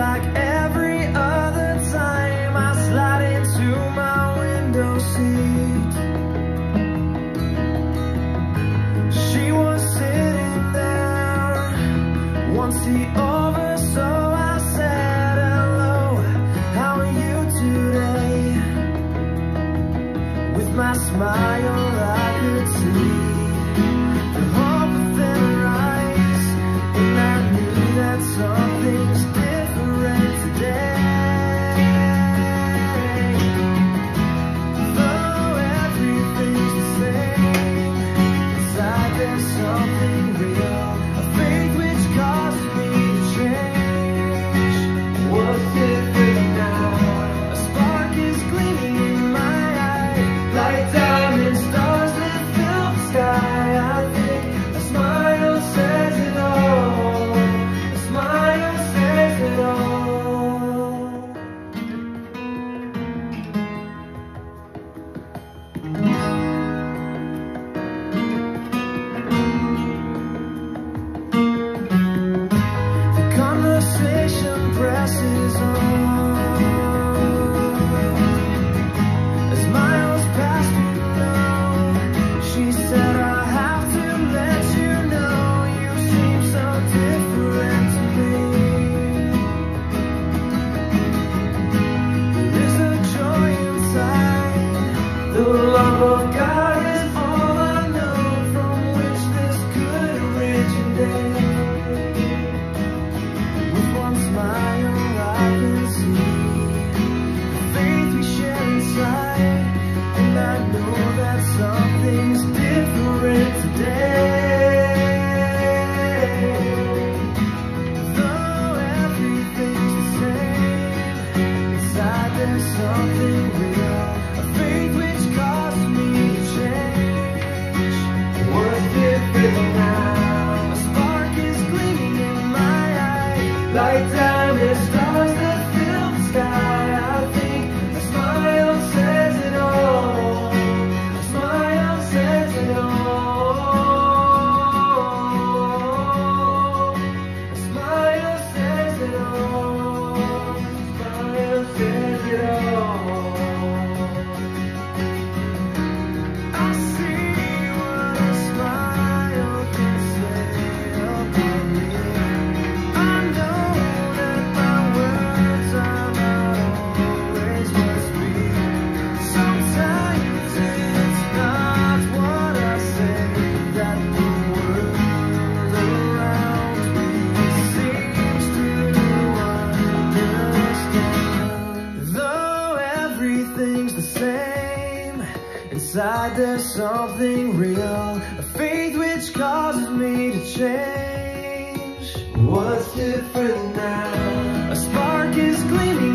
like every other time I slide into my window seat. She was sitting there, one seat over, so I said, hello, how are you today? With my smile I could see the hope within her eyes, and I knew that something's different today. Though everything's the same, inside there's something real, a faith which causes me to change. What's different now? A spark is gleaming in my eye, like diamond stars that fill the sky. I think a smile says it all. A smile says it all. The conversation presses on as miles pass below. She said, I have to let you know, you seem so different to me. There is a joy inside, the love of God is all I know, from which this could originate. With one smile I can see the faith we share inside, and I know that something's different today. Though everything's the same, inside there's something real, a faith which causes me to change. What's different now? A spark is gleaming in my eye, like diamond stars that fill the sky. I think a smile says it all. A smile says it all. A smile says it all. A smile says it all. I see what a smile can say about me. I know that my words are not always what speak. Sometimes it's not what I say that the world around me seems to understand. Though everything's the same, inside there's something real, a faith which causes me to change. What's different now? A spark is gleaming